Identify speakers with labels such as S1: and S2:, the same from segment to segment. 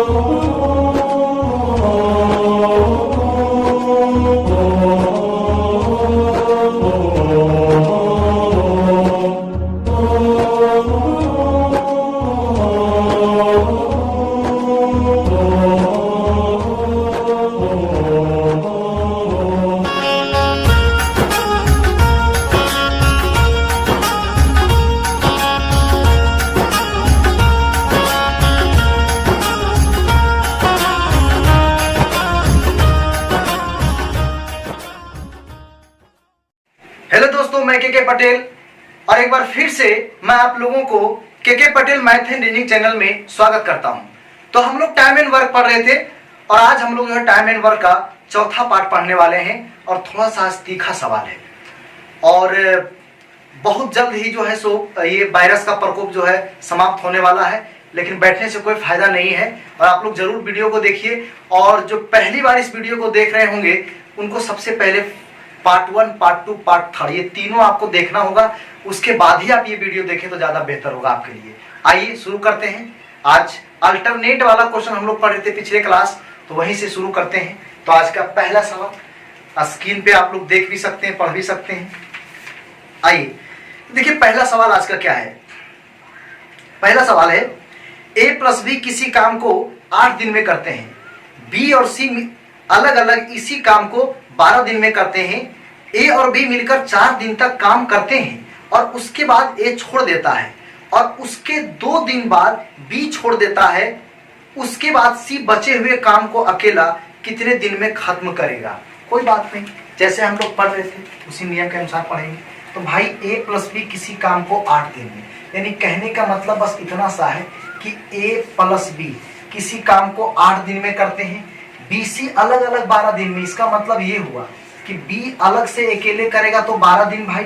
S1: Hello दोस्तों, मैं के पटेल और एक बार फिर से मैं आप लोगों को के Patel math and reasoning channel में स्वागत करता हूं। तो हम लोग टाइम एंड वर्क पढ़ रहे थे और आज हम लोग जो है टाइम एंड वर्क का चौथा पार्ट पढ़ने वाले हैं और थोड़ा सा तीखा सवाल है और बहुत जल्द ही जो है सो ये वायरस का प्रकोप जो है समाप्त होने वाला है, लेकिन बैठने से कोई फायदा नहीं है और आप लोग जरूर वीडियो को देखिए। और जो पहली बार इस वीडियो को देख रहे होंगे उनको सबसे पहले पार्ट 1, पार्ट 2, पार्ट 3 ये तीनों आपको देखना होगा, उसके बाद ही आप ये वीडियो देखें तो ज्यादा बेहतर होगा आपके लिए। आइए शुरू करते हैं। आज अल्टरनेट वाला क्वेश्चन हम लोग पढ़ रहे थे पिछले क्लास, तो वहीं से शुरू करते हैं। तो आज का पहला सवाल स्क्रीन पे आप लोग देख भी सकते हैं, पढ़ भी सकते हैं। आइए देखिए पहला सवाल आज का क्या है। पहला सवाल है ए प्लस बी किसी काम को 8 दिन में करते हैं, बी और सी अलग अलग इसी काम को 12 दिन में करते हैं। ए और बी मिलकर 4 दिन तक काम करते हैं और उसके बाद ए छोड़ देता है और उसके 2 दिन बाद बी छोड़ देता है। उसके बाद सी बचे हुए काम को अकेला कितने दिन में खत्म करेगा। कोई बात नहीं, जैसे हम लोग पढ़ रहे थे उसी नियम के अनुसार पढ़ेंगे। तो भाई ए प्लस बी किसी काम को 8 दिन में, यानी कहने का मतलब बस इतना सा है कि ए प्लस बी किसी काम को 8 दिन में करते हैं, बी सी अलग अलग 12 दिन में। इसका मतलब ये हुआ कि बी अलग से अकेले करेगा तो 12 दिन भाई,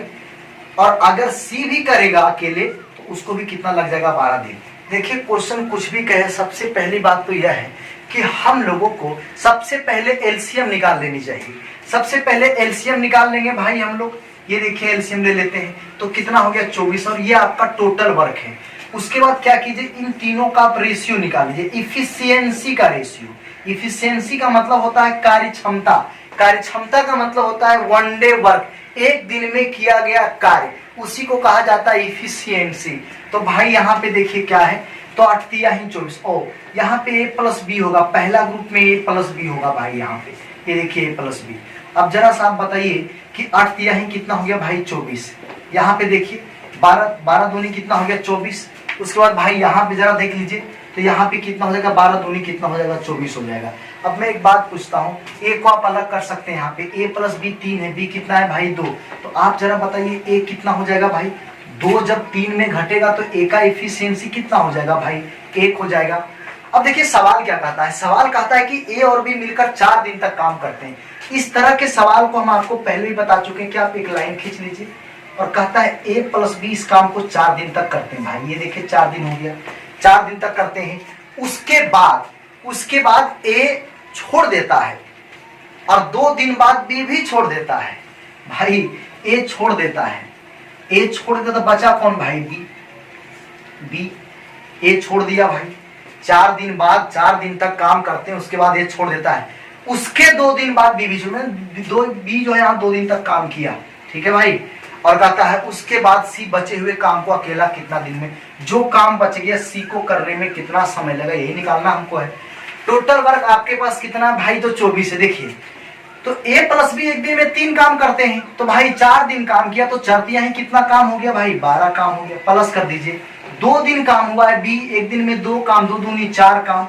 S1: और अगर सी भी करेगा अकेले तो उसको भी कितना लग जाएगा, 12 दिन। देखिए क्वेश्चन कुछ भी कहे, सबसे पहली बात तो यह है कि हम लोगों को सबसे पहले एलसीएम निकाल लेनी चाहिए। सबसे पहले एलसीएम निकाल लेंगे भाई हम लोग। ये देखिए एलसीएम ले लेते हैं तो कितना हो गया 24 और ये आपका टोटल वर्क है। उसके बाद क्या कीजिए, इन तीनों का आप रेशियो निकाल लीजिए, इफिशियंसी का रेशियो। इफिशियंसी का मतलब होता है कार्य क्षमता, कार्य क्षमता का मतलब होता है वन डे वर्क, एक दिन में किया गया कार्य, उसी को कहा जाता है इफिशियंसी। तो भाई यहाँ पे देखिए क्या है, तो 8 तिहाई 24, ओ यहाँ पे ए प्लस बी होगा, पहला ग्रुप में ए प्लस बी होगा भाई। यहाँ पे ये देखिए ए प्लस बी। अब जरा सा आप बताइए कि 8 तिहाई कितना हो गया भाई 24। यहाँ पे देखिए 12 दूनी कितना हो गया 24। उसके बाद भाई यहाँ पे जरा देख लीजिए तो यहाँ पे कितना हो जाएगा, 12 दूनी कितना हो जाएगा 24 हो जाएगा। अब मैं एक बात पूछता हूँ, ए को आप अलग कर सकते हैं। यहाँ पे ए प्लस बी 3 है, बी कितना है भाई 2। तो आप जरा बताइए ए कितना हो जाएगा भाई 2, जब 3 में घटेगा तो ए का एफिशिएंसी कितना हो जाएगा भाई 1 हो जाएगा। अब देखिए सवाल क्या कहता है, सवाल कहता है कि ए और बी मिलकर 4 दिन तक काम करते हैं। इस तरह के सवाल को हम आपको पहले ही बता चुके हैं कि आप एक लाइन खींच लीजिए और कहता है ए प्लस बी इस काम को 4 दिन तक करते हैं भाई। ये देखिए 4 दिन हो गया, 4 दिन तक करते हैं। उसके बाद ए छोड़ देता है और 2 दिन बाद बी भी छोड़ देता है भाई। ए छोड़ देता है, ए छोड़ देता तो बचा कौन भाई, बी। ए छोड़ दिया भाई, 4 दिन बाद 4 दिन तक काम करते हैं, उसके बाद ए छोड़ देता है। उसके 2 दिन बाद बी भी छोड़, बी जो है यहाँ 2 दिन तक काम किया, ठीक है भाई। और कहता है उसके बाद सी बचे हुए काम को अकेला कितना दिन में, जो काम बच गया सी को करने में कितना समय लगा, यही निकालना हमको है। टोटल वर्क आपके पास कितना भाई, तो 24 है। देखिए तो ए प्लस बी एक दिन में 3 काम करते हैं, तो भाई 4 दिन काम किया तो 4 तिहाई कितना काम हो गया भाई, 12 काम हो गया। प्लस कर दीजिए 2 दिन काम हुआ है बी, एक दिन में 2 काम, 2 दूनी 4 काम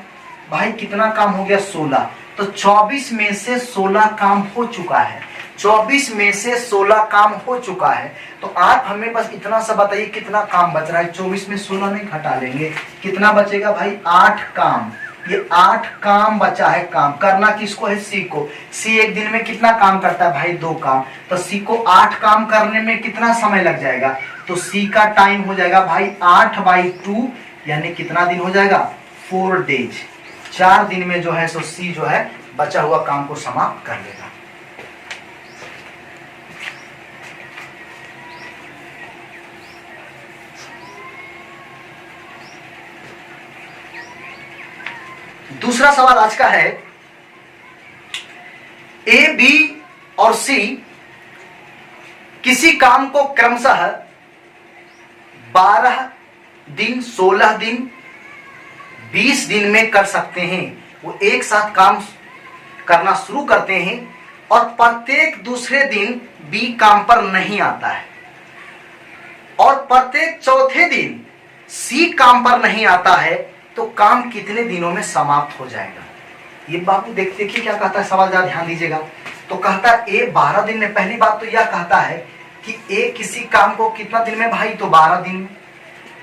S1: भाई, कितना काम हो गया 16। तो 24 में से 16 काम हो चुका है, 24 में से 16 काम हो चुका है। तो आप हमें बस इतना सा बताइए कितना काम बच रहा है। 24 में 16 नहीं घटा लेंगे, कितना बचेगा भाई 8 काम। ये 8 काम बचा है। काम करना किसको है, सी को। सी एक दिन में कितना काम करता है भाई 2 काम, तो सी को 8 काम करने में कितना समय लग जाएगा, तो सी का टाइम हो जाएगा भाई 8/2, यानी कितना दिन हो जाएगा 4 डेज। 4 दिन में जो है सो सी जो है बचा हुआ काम को समाप्त कर लेगा। दूसरा सवाल आज का है, ए, बी और सी किसी काम को क्रमशः 12 दिन, 16 दिन, 20 दिन में कर सकते हैं। वो एक साथ काम करना शुरू करते हैं और प्रत्येक दूसरे दिन बी काम पर नहीं आता है और प्रत्येक चौथे दिन सी काम पर नहीं आता है, तो काम कितने दिनों में समाप्त हो जाएगा? ये बाबू देखिए क्या कहता है, सवाल ज्यादा ध्यान दीजिएगा। तो कहता है ए 12 दिन में। पहली बात तो यह कहता है कि ए किसी काम को कितना दिन में भाई, तो 12 दिन में।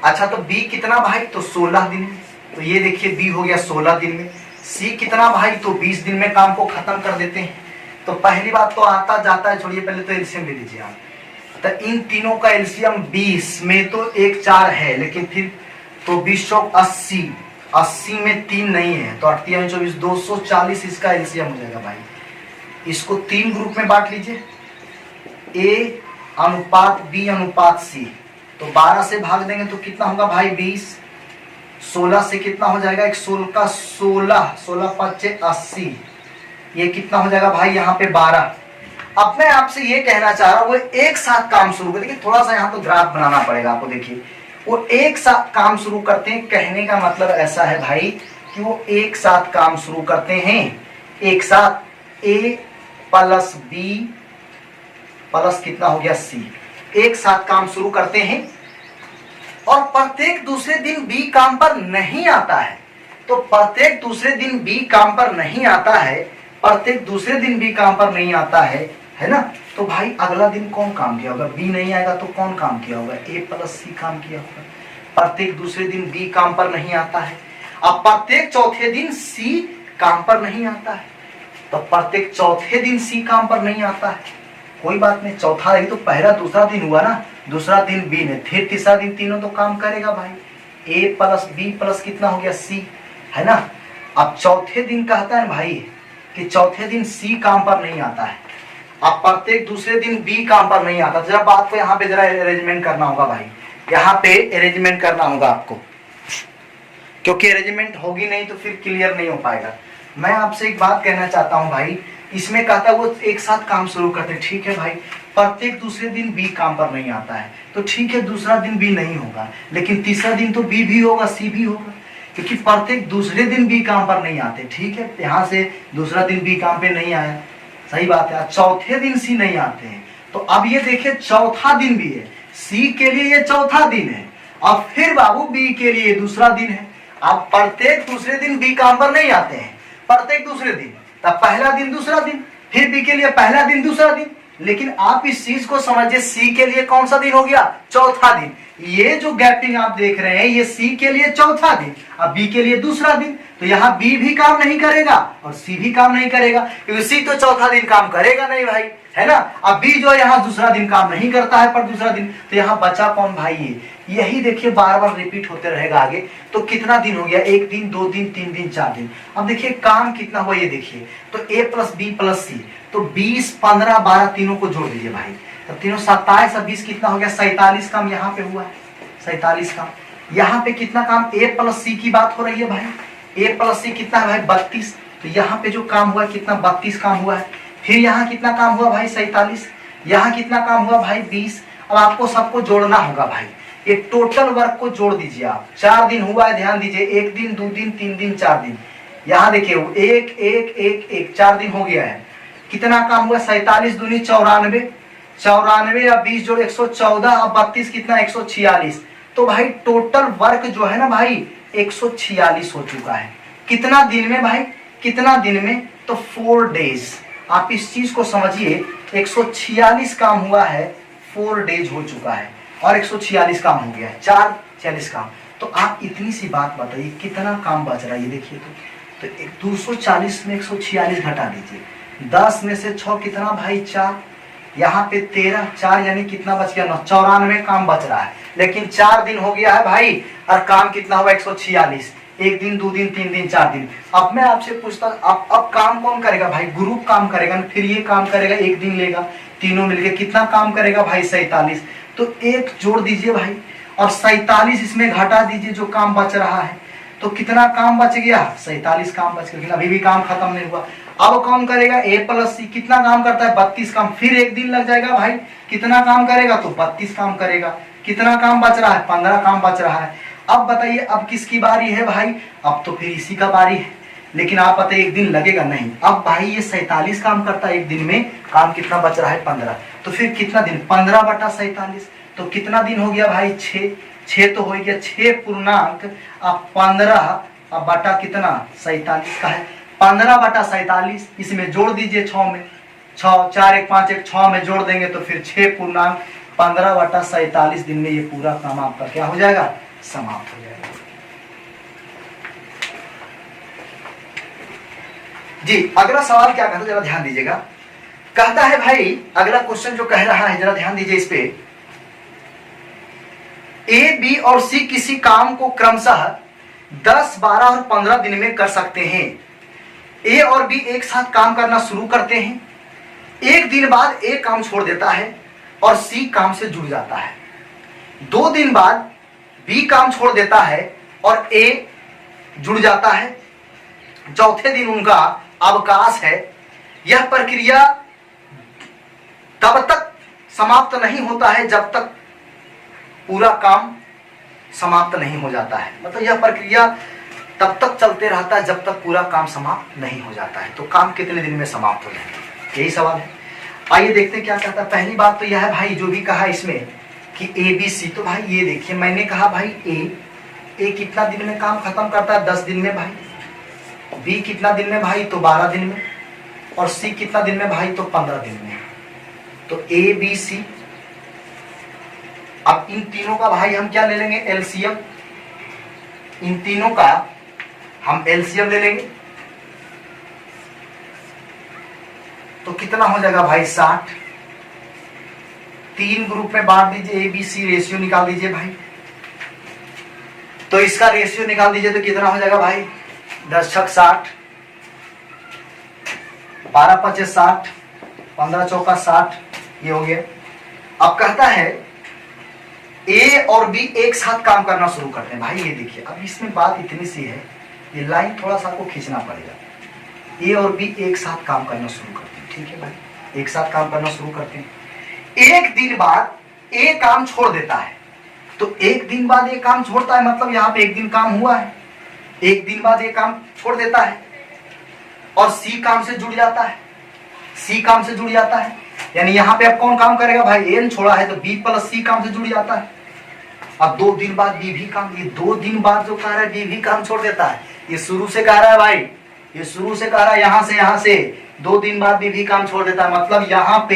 S1: अच्छा, तो बी कितना भाई, तो 16 दिन में। तो ये देखिए बी हो गया 16 दिन में। सी कितना भाई, तो 20 दिन में काम को खत्म कर देते हैं। तो पहली बात तो आता जाता है, छोड़िए, पहले तो एलसीएम ले लीजिए आप। तो इन तीनों का एलसीएम 20 में तो 1 4 है, लेकिन फिर तो 20 चौक 80, 80 में 3 नहीं है, तो 8 24 240 इसका एलसीएम हो जाएगा भाई। इसको 3 ग्रुप में बांट लीजिए, ए अनुपात बी अनुपात सी। तो 12 से भाग देंगे तो कितना होगा भाई 20, 16 से कितना हो जाएगा, 16 का 16, 16 5 80, ये कितना हो जाएगा भाई यहाँ पे 12। अब मैं आपसे ये कहना चाह रहा हूं, वो एक साथ काम शुरू कर, देखिए थोड़ा सा यहाँ तो ग्राफ बनाना पड़ेगा आपको। देखिए वो एक साथ काम शुरू करते हैं, कहने का मतलब ऐसा है भाई कि वो एक साथ काम शुरू करते हैं, एक साथ ए प्लस बी प्लस कितना हो गया सी, एक साथ काम शुरू करते हैं और प्रत्येक दूसरे दिन बी काम पर नहीं आता है। तो प्रत्येक दूसरे दिन बी काम पर नहीं आता है, प्रत्येक दूसरे दिन बी काम पर नहीं आता है ना। तो भाई अगला दिन कौन काम किया होगा, बी नहीं आएगा तो कौन काम किया होगा, ए प्लस सी काम किया होगा। प्रत्येक दूसरे दिन बी काम पर नहीं आता है, अब प्रत्येक चौथे दिन सी काम पर नहीं आता है, तो प्रत्येक चौथे दिन सी काम पर नहीं आता है। कोई बात नहीं, चौथा है तो पहला दूसरा दिन हुआ ना, दूसरा दिन बी ने, फिर तीसरा दिन, तीनों तो काम करेगा भाई। ए प्लस बी प्लस कितना हो गया सी, है ना। अब चौथे दिन कहता है भाई कि चौथे दिन सी काम पर नहीं आता है, अब प्रत्येक दूसरे दिन बी काम पर नहीं आता। जरा बात को यहाँ पे जरा अरेंजमेंट करना होगा भाई, यहाँ पे अरेंजमेंट करना होगा आपको, क्योंकि अरेंजमेंट होगी नहीं तो फिर क्लियर नहीं हो पाएगा। मैं आपसे एक बात कहना चाहता हूँ भाई, इसमें कहता है वो एक साथ काम शुरू करते, ठीक है भाई। प्रत्येक दूसरे दिन बी काम पर नहीं आता है, तो ठीक है दूसरा दिन बी नहीं होगा, लेकिन तीसरा दिन तो बी भी होगा सी भी होगा, क्योंकि प्रत्येक दूसरे दिन बी काम पर नहीं आते। ठीक है, यहाँ से दूसरा दिन बी काम पे नहीं आया, सही बात है। चौथे दिन सी नहीं आते हैं, तो अब ये देखिए चौथा दिन भी है, सी के लिए ये चौथा दिन है, अब फिर बाबू बी के लिए दूसरा दिन है। अब प्रत्येक दूसरे दिन बी काम पर नहीं आते हैं, प्रत्येक दूसरे दिन, तब पहला दिन दूसरा दिन, फिर बी के लिए पहला दिन दूसरा दिन। लेकिन आप इस चीज को समझिए, सी के लिए कौन सा दिन हो गया, चौथा दिन। ये जो गैपिंग आप देख रहे हैं ये सी के लिए चौथा दिन, अब बी के लिए दूसरा दिन, तो यहाँ बी भी काम नहीं करेगा और सी भी काम नहीं करेगा, क्योंकि सी तो चौथा दिन काम करेगा नहीं भाई, है ना। अब बी जो यहाँ दूसरा दिन काम नहीं करता है पर दूसरा दिन, तो यहाँ बचा कौन भाई, ये यही देखिए बार बार रिपीट होते रहेगा आगे। तो कितना दिन हो गया, 1 दिन 2 दिन 3 दिन 4 दिन। अब देखिए काम कितना हुआ ये देखिए, तो ए प्लस बी प्लस सी, तो 20 15 12 तीनों को जोड़ दीजिए भाई, तो तीनों 27 और 20 कितना हो गया, 47 काम यहाँ पे हुआ है, 47 काम। यहाँ पे कितना काम, ए प्लस सी की बात हो रही है भाई, ए प्लस सी कितना है भाई 32, तो यहाँ पे जो काम हुआ कितना 32 काम हुआ है। फिर यहाँ कितना काम हुआ भाई 47, यहाँ कितना काम हुआ भाई 20। अब आपको सबको जोड़ना होगा भाई, ये टोटल वर्क को जोड़ दीजिए आप। 4 दिन हुआ है, ध्यान दीजिए, 1 दिन 2 दिन 3 दिन 4 दिन, यहाँ देखिए 1 1 1 1 4 दिन हो गया है। कितना काम हुआ, 47 दूनी 94, 94 और 20 जोड़ 114 और 32 कितना 146। तो भाई टोटल वर्क जो है ना भाई 146 हो चुका है। कितना दिन में भाई, कितना दिन में, तो 4 डेज। आप इस चीज को समझिए, 146 काम हुआ है, 4 डेज हो चुका है और 146 काम हो गया है, 440 काम। तो आप इतनी सी बात बताइए कितना काम बच रहा है, ये देखिए। तो 240 में 146 घटा दीजिए, 10 में से 6 कितना भाई 4, यहाँ पे 13, 4 यानी कितना बच गया 9, 94 काम बच रहा है। लेकिन 4 दिन हो गया है भाई और काम कितना हुआ 146, 1 दिन 2 दिन 3 दिन 4 दिन। अब मैं आपसे पूछता अब काम कौन करेगा भाई, ग्रुप काम करेगा, फिर ये काम करेगा, 1 दिन लेगा, तीनों मिलके कितना काम करेगा भाई 47। तो 1 जोड़ दीजिए भाई और 47 इसमें घटा दीजिए जो काम बच रहा है। तो कितना काम बच गया, 47 काम बच गया, अभी भी काम खत्म नहीं हुआ। अब कौन करेगा, ए प्लस सी कितना काम करता है, 32 काम, फिर एक दिन लग जाएगा भाई, कितना काम करेगा, तो 32 काम करेगा। कितना काम बच रहा है, 15 काम बच रहा है। अब बताइए अब किसकी बारी है भाई, अब तो फिर इसी का बारी है, लेकिन आप बताइए एक दिन लगेगा नहीं। अब भाई ये 47 काम करता है एक दिन में, काम कितना बच रहा है, 15, तो फिर कितना दिन, 15/47, तो कितना दिन हो गया भाई, 6 तो हो गया, 6 पूर्णांक अब 15 अब बटा कितना 47 का है, 15/47, इसमें जोड़ दीजिए 6 में, 6 4 1 5 1 6 में जोड़ देंगे तो फिर 6 पूर्णांक 15/47 दिन में ये पूरा काम आपका क्या हो जाएगा, समाप्त हो जाएगा। जी अगला सवाल क्या कहता है, जरा ध्यान दीजिएगा। कहता है भाई अगला क्वेश्चन जो कह रहा है, जरा ध्यान दीजिए इस पे, ए बी और सी किसी काम को क्रमशः 10 12 और 15 दिन में कर सकते हैं। ए और बी एक साथ काम करना शुरू करते हैं, एक दिन बाद ए काम छोड़ देता है और सी काम से जुड़ जाता है। 2 दिन बाद बी काम छोड़ देता है और ए जुड़ जाता है। चौथे दिन उनका अवकाश है। यह प्रक्रिया तब तक समाप्त नहीं होता है जब तक पूरा काम समाप्त नहीं हो जाता है, मतलब यह प्रक्रिया तब तक चलते रहता है जब तक पूरा काम समाप्त नहीं हो जाता है। तो काम कितने दिन में समाप्त हो जाएगा, यही सवाल है। आइए देखते हैं क्या कहता है। पहली बात तो यह है भाई, जो भी कहा इसमें कि ए बी सी, तो भाई ये देखिए मैंने कहा भाई ए कितना दिन में काम खत्म करता है, 10 दिन में भाई। बी कितना दिन में भाई, तो 12 दिन में। और सी कितना दिन में भाई, तो 15 दिन में। तो ए बी सी, अब इन तीनों का भाई हम क्या ले लेंगे, एलसीएम। इन तीनों का हम एलसीएम ले लेंगे तो कितना हो जाएगा भाई, 60। 3 ग्रुप में बांट दीजिए, ए बी सी, रेशियो निकाल दीजिए भाई। तो इसका रेशियो निकाल दीजिए तो कितना हो जाएगा भाई, 10 छक 60, 12 पचे 60, 15 चौका 60, ये हो गया। अब कहता है ए और बी एक साथ काम करना शुरू करते हैं। भाई ये देखिए अब इसमें बात इतनी सी है, ये लाइन थोड़ा सा आपको खींचना पड़ेगा। ए और बी एक साथ काम करना शुरू करते हैं, ठीक है भाई, एक साथ काम करना शुरू करते हैं। एक दिन बाद ए काम छोड़ देता है, तो एक दिन बाद ए काम छोड़ता है, मतलब यहाँ पे एक दिन काम हुआ है। एक दिन बाद ए काम छोड़ देता है और सी काम से जुड़ जाता है। सी काम से जुड़ जाता है, यानी यहाँ पे अब कौन काम करेगा भाई, ए छोड़ा है तो बी प्लस सी काम से जुड़ जाता है। अब 2 दिन बाद बी भी काम, ये 2 दिन बाद जो कह रहा है बी भी काम छोड़ देता है। ये शुरू से कह रहा है भाई, ये शुरू से कह रहा है, यहाँ से 2 दिन बाद बी भी काम छोड़ देता है, मतलब यहाँ पे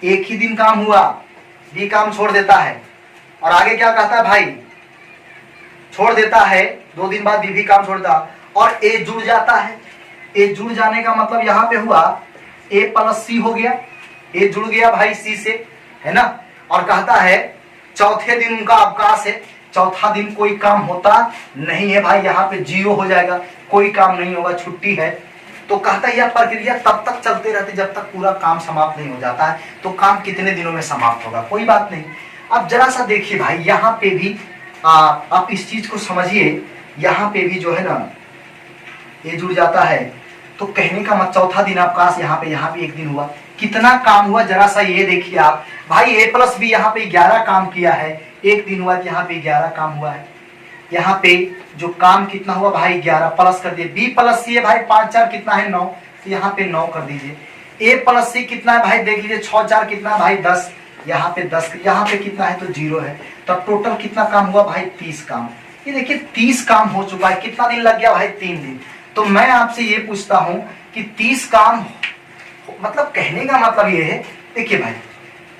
S1: एक ही दिन काम हुआ, बी काम छोड़ देता है। और आगे क्या कहता है भाई, छोड़ देता है 2 दिन बाद बी भी काम छोड़ता और ए जुड़ जाता है। ए जुड़ जाने का मतलब यहाँ पे हुआ ए प्लस सी हो गया, ए जुड़ गया भाई सी से, है ना। और कहता है चौथे दिन उनका अवकाश है, चौथा दिन कोई काम होता नहीं है भाई, यहाँ पे 0 हो जाएगा, कोई काम नहीं होगा, छुट्टी है। तो कहता है यह प्रक्रिया तब तक चलते रहती जब तक पूरा काम समाप्त नहीं हो जाता है। तो काम कितने दिनों में समाप्त होगा, कोई बात नहीं। अब जरा सा देखिए भाई, यहाँ पे भी आप इस चीज को समझिए, यहाँ पे भी जो है ना ये जुड़ जाता है, तो कहने का मतलब चौथा दिन अवकाश, यहाँ पे एक दिन हुआ। कितना काम हुआ जरा सा ये देखिए आप भाई, ए प्लस बी यहाँ पे 11 काम किया है, एक दिन हुआ, यहाँ पे 11 काम हुआ है। यहाँ पे जो काम कितना हुआ भाई, 11 प्लस कर दिए। बी प्लस सी है भाई, 5 4 कितना है, 9, तो यहाँ पे 9 कर दीजिए। ए प्लस सी कितना है भाई, देख लीजिए, 6 4 कितना है भाई, 10, यहाँ पे 10, यहाँ पे कितना है, तो 0 है। तो टोटल कितना काम हुआ भाई, 30 काम। ये देखिए 30 काम हो चुका है। कितना दिन लग गया भाई, 3 दिन। तो मैं आपसे ये पूछता हूं कि 30 काम, मतलब कहने का मतलब ये है, देखिए भाई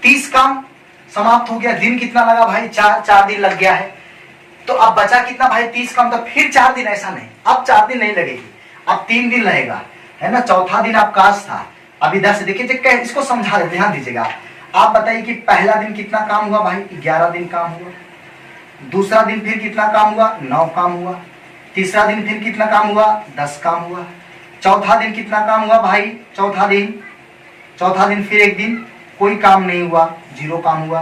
S1: 30 काम समाप्त हो गया, दिन कितना लगा भाई, 4 दिन लग गया है। तो अब बचा कितना भाई, 30 काम, तो फिर 4 दिन, ऐसा नहीं, अब 4 दिन नहीं लगेगी, अब 3 दिन लगेगा, है ना। चौथा दिन अवकाश था, अब इधर से देखिए, इसको समझा दे, ध्यान दीजिएगा। आप बताइए कि पहला दिन कितना काम हुआ भाई, 11 दिन काम हुआ। दूसरा दिन फिर कितना काम हुआ, 9 काम हुआ। तीसरा दिन फिर कितना काम हुआ, 10 काम हुआ। चौथा दिन कितना काम हुआ भाई, चौथा दिन फिर एक दिन कोई काम नहीं हुआ, 0 काम हुआ।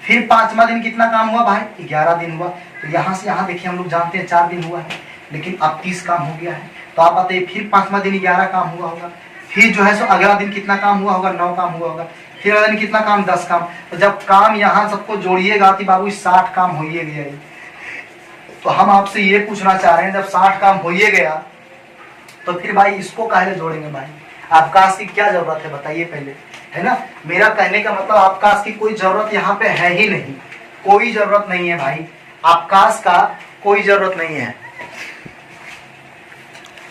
S1: फिर 5वां दिन कितना काम हुआ भाई, 11 दिन हुआ। तो यहाँ से यहाँ देखिए हम लोग जानते हैं 4 दिन हुआ है। लेकिन अब 30 काम हो गया है। तो आप बताइए फिर 5वां दिन 11 काम हुआ होगा, फिर जो है सो अगला दिन कितना काम हुआ होगा, 9 काम हुआ होगा, फिर अगला दिन कितना काम, 10 काम। तो जब काम यहाँ सबको जोड़िएगा तो बाबू 60 काम हो ही गया। तो हम आपसे ये पूछना चाह रहे हैं, जब 60 काम हो ही गया तो फिर भाई इसको काहे जोड़ेंगे भाई? अवकाश की क्या जरूरत है बताइए पहले, है ना। मेरा कहने का मतलब अवकाश की कोई जरूरत यहाँ पे है ही नहीं, कोई जरूरत नहीं है भाई, अवकाश का कोई जरूरत नहीं है,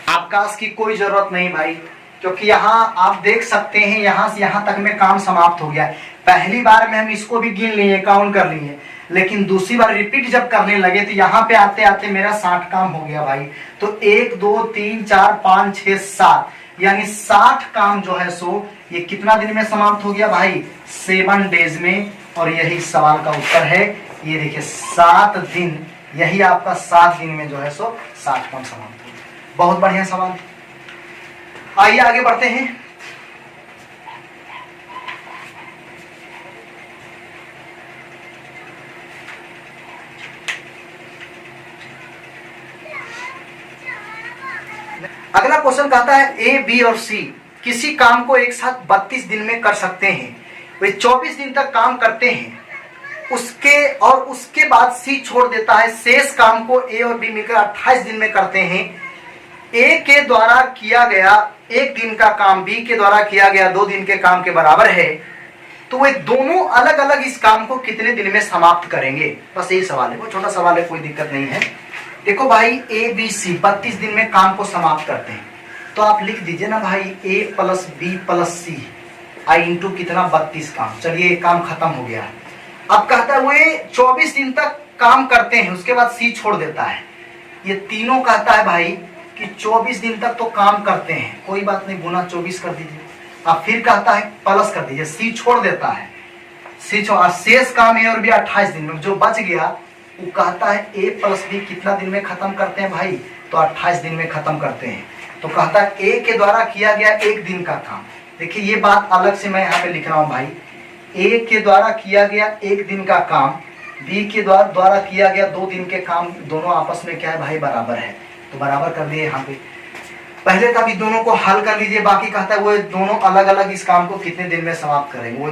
S1: अवकाश की कोई जरूरत नहीं भाई। क्योंकि यहाँ आप देख सकते हैं यहाँ से यहाँ तक में काम समाप्त हो गया है। पहली बार में हम इसको भी गिन लिए, काउंट कर लिए, लेकिन दूसरी बार रिपीट जब करने लगे तो यहाँ पे आते आते मेरा 60 काम हो गया भाई। तो 1 2 3 4 5 6 7 यानी 60 काम जो है सो ये कितना दिन में समाप्त हो गया भाई? 7 डेज में। और यही सवाल का उत्तर है, ये देखिए 7 दिन, यही आपका 7 दिन में जो है सो 60 काम समाप्त हो गया। बहुत बढ़िया सवाल। आइए आगे बढ़ते हैं। अगला क्वेश्चन कहता है ए, बी और सी किसी काम को एक साथ 32 दिन में कर सकते हैं। वे 24 दिन तक काम करते हैं, उसके बाद सी छोड़ देता है। शेष काम को ए और बी मिलकर 28 दिन में करते हैं। ए के द्वारा किया गया 1 दिन का काम बी के द्वारा किया गया 2 दिन के काम के बराबर है। तो वे दोनों अलग अलग इस काम को कितने दिन में समाप्त करेंगे? बस यही सवाल है, वो छोटा सवाल है, कोई दिक्कत नहीं है। देखो भाई ए बी सी 32 दिन में काम को समाप्त करते हैं, तो आप लिख दीजिए ना भाई ए प्लस बी प्लस सी आई इंटू कितना 32 काम। चलिए काम खत्म हो गया। अब कहता है वे 24 दिन तक काम करते हैं, उसके बाद सी छोड़ देता है। ये तीनों कहता है भाई कि 24 दिन तक तो काम करते हैं, कोई बात नहीं, गुना 24 कर दीजिए। अब फिर कहता है प्लस कर दीजिए, सी छोड़ देता है, सी छोड़, शेष काम ए और बी 28 दिन में, जो बच गया वो कहता है ए प्लस बी कितना दिन में खत्म करते हैं भाई? तो 28 दिन में खत्म करते हैं। तो कहता है ए के द्वारा किया गया 1 दिन का काम। देखिए ये बात अलग से मैं यहाँ पे लिख रहा हूँ भाई, ए के द्वारा किया गया 1 दिन का काम, बी के द्वारा किया गया 2 दिन के काम, दोनों आपस में क्या है भाई? बराबर है। तो बराबर कर दिए यहाँ पे। पहले का भी दोनों को हल कर लीजिए, बाकी कहता है वो दोनों अलग अलग इस काम को कितने दिन में समाप्त करेंगे? वो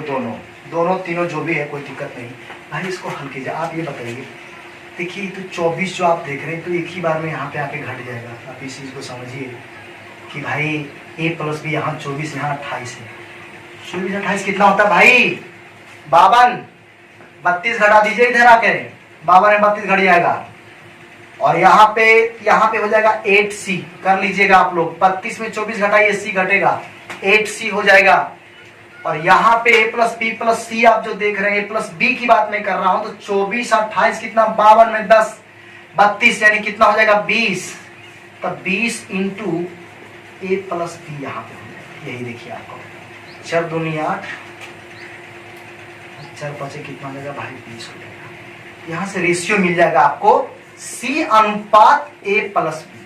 S1: दोनों तीनों जो भी है, कोई दिक्कत नहीं भाई। इसको हल कीजिए। आप ये बताइए, देखिए तो 24 जो आप देख रहे हैं तो एक ही बार में यहाँ पे आके घट जाएगा। आप इस चीज को समझिए कि भाई ए प्लस बी, यहाँ 24 यहाँ 28 है। 24 28 कितना होता है भाई? 52। 32 घटा दीजिए इधर आके, 52 में 32 घट जाएगा। और यहाँ पे हो जाएगा 8c। कर लीजिएगा आप लोग, 32 में 24 घटाइए, c घटेगा, 8c हो जाएगा। और यहाँ पे a प्लस बी प्लस सी आप जो देख रहे हैं, a प्लस बी की बात मैं कर रहा हूं, तो 24 28 कितना? 52 में 10 32 यानी कितना हो जाएगा? 20। तब 20 इंटू ए प्लस बी यहाँ पे हो जाएगा। यही देखिए आपको 4 दूनी 8, 4 5 कितना हो जाएगा भाई? 20 हो जाएगा। यहाँ से रेशियो मिल जाएगा आपको C अनुपात A प्लस बी,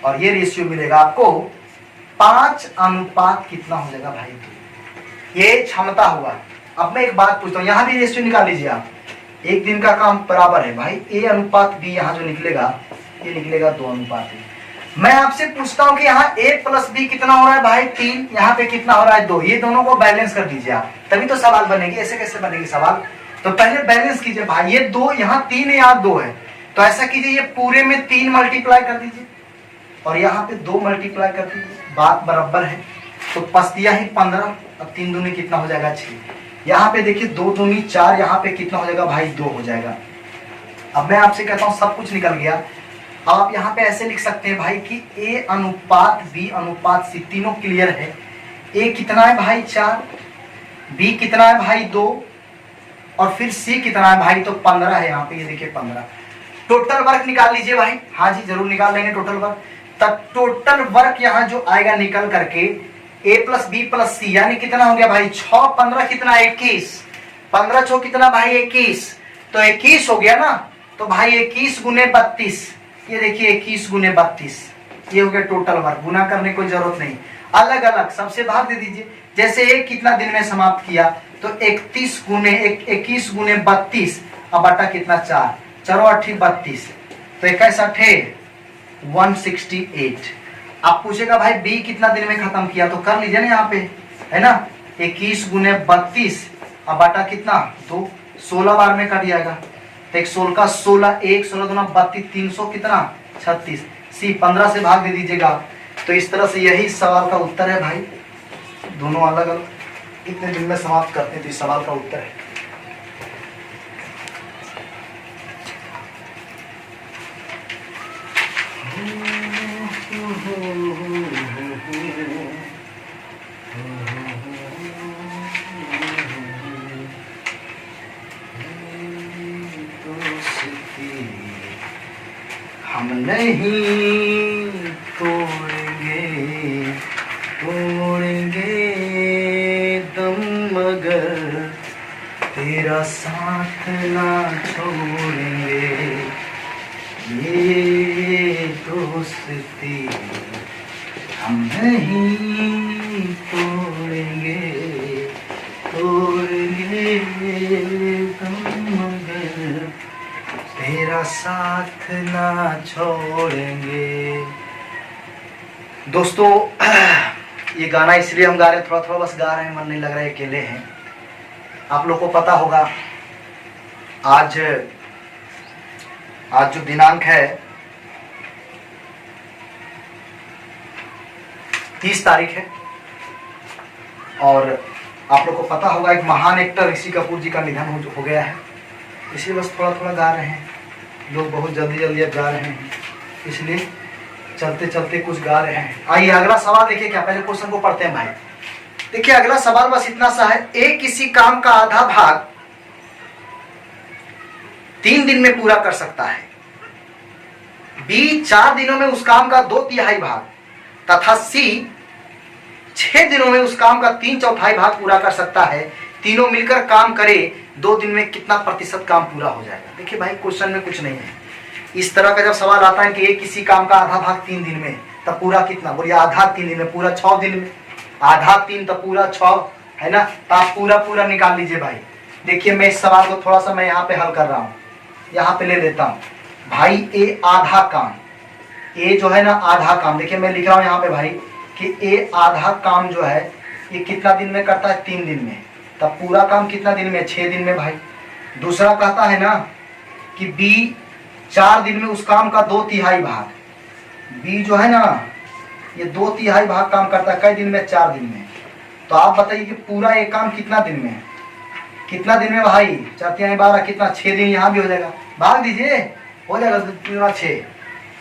S1: और ये रेशियो मिलेगा आपको 5 अनुपात कितना हो जाएगा भाई? 2। ये क्षमता हुआ। अब मैं एक बात पूछता हूँ, यहाँ भी रेशियो निकाल लीजिए आप। 1 दिन का काम बराबर है भाई A अनुपात B, यहाँ जो निकलेगा ये निकलेगा 2 अनुपात A। मैं आपसे पूछता हूँ कि यहाँ A प्लस बी कितना हो रहा है भाई? 3। यहाँ पे कितना हो रहा है? 2। ये दोनों को बैलेंस कर दीजिए आप, तभी तो सवाल बनेगी। ऐसे कैसे बनेगी सवाल? तो पहले बैलेंस कीजिए भाई। ये 2 यहाँ 3 है, यहाँ 2 है, तो ऐसा कीजिए ये पूरे में 3 मल्टीप्लाई कर दीजिए और यहाँ पे 2 मल्टीप्लाई कर दीजिए। बात बराबर है। तो पस्तिया ही 15, अब 3 दूनी कितना हो जाएगा? 6। यहाँ पे देखिए 2 दूनी 4, यहाँ पे कितना हो जाएगा भाई? 2 हो जाएगा। अब मैं आपसे कहता हूँ सब कुछ निकल गया। अब आप यहाँ पे ऐसे लिख सकते हैं भाई कि A अनुपात B अनुपात C तीनों क्लियर है। A कितना है भाई? 4, B कितना है भाई? 2, और फिर C कितना है भाई? तो 15 है यहाँ पे, ये देखिए 15। टोटल वर्क निकाल लीजिए भाई। हाँ जी जरूर निकाल लेंगे टोटल वर्क। तब टोटल वर्क यहाँ जो आएगा निकल करके A प्लस बी प्लस सी यानी कितना हो गया भाई? 6 15 कितना? 21। 15 6 कितना भाई? 21। तो 21 हो गया ना। तो भाई 21 गुने 32, ये देखिए 21 गुने 32, ये हो गया टोटल वर्क। गुना करने की जरूरत नहीं, अलग अलग सबसे भाग दे दीजिए। जैसे एक कितना दिन में समाप्त किया, तो 21 गुने 32, अब बटा कितना? 4, 4 8 32, तो 21 8 168। आप पूछेगा भाई बी कितना दिन में खत्म किया, तो कर लीजिए ना यहाँ पे, है ना, 21 गुने 32 अब बटा कितना, तो 16 बार में कट जाएगा। तो एक 16 का 16, 1 16 दूना 32, 300 कितना 36, सी 15 से भाग दे दीजिएगा। तो इस तरह से यही सवाल का उत्तर है भाई। दोनों अलग अलग कितने दिन में समाप्त करते हैं, तो इस सवाल का उत्तर है। हम नहीं तोड़ेंगे तोड़ेंगे दम, मगर तेरा साथ ना छोड़ेंगे, ये दोस्ती हम नहीं तोड़ेंगे तोड़ेंगे दम, मगर तेरा साथ ना छोड़ेंगे। दोस्तों ये गाना इसलिए हम गा रहे हैं, थोड़ा थोड़ा बस गा रहे हैं, मन नहीं लग रहा है, अकेले हैं। आप लोग को पता होगा आज जो दिनांक है 30 तारीख है, और आप लोग को पता होगा एक महान एक्टर ऋषि कपूर जी का निधन हो गया है। इसलिए बस थोड़ा थोड़ा गा रहे हैं, लोग बहुत जल्दी जल्दी अब गा रहे हैं, इसलिए चलते चलते कुछ गा रहे हैं। आइए अगला सवाल देखिए, क्या पहले क्वेश्चन को पढ़ते हैं भाई। देखिए अगला सवाल बस इतना सा है, ए किसी काम का आधा भाग 3 दिन में पूरा कर सकता है, बी 4 दिनों में उस काम का 2/3 भाग, तथा सी 6 दिनों में उस काम का 3/4 भाग पूरा कर सकता है। तीनों मिलकर काम करे 2 दिन में कितना प्रतिशत काम पूरा हो जाएगा। देखिए भाई क्वेश्चन में कुछ नहीं है, इस तरह का जब सवाल आता है कि एक किसी काम का आधा भाग 3 दिन में, तब पूरा कितना, बोलिए आधा 3 दिन में, पूरा 6 दिन में, आधा 3 तो पूरा 6, है ना। तो आप पूरा पूरा निकाल लीजिए भाई। देखिए मैं इस सवाल को थोड़ा सा मैं यहाँ पे हल कर रहा हूँ, यहाँ पे ले लेता हूँ भाई। ए आधा काम, ए जो है ना आधा काम, देखिए मैं लिख रहा हूँ यहाँ पे भाई कि ए आधा काम जो है ये कितना दिन में करता है, 3 दिन में, तब पूरा काम कितना दिन में, 6 दिन में भाई। दूसरा कहता है ना कि बी 4 दिन में उस काम का 2/3 भाग, बी जो है ना ये 2/3 भाग काम करता है, कई दिन में, 4 दिन में। तो आप बताइए कि पूरा एक काम कितना दिन में, कितना दिन में भाई, 4 12 कितना, 6 दिन, यहाँ भी हो जाएगा, भाग दीजिए, हो जाएगा 6।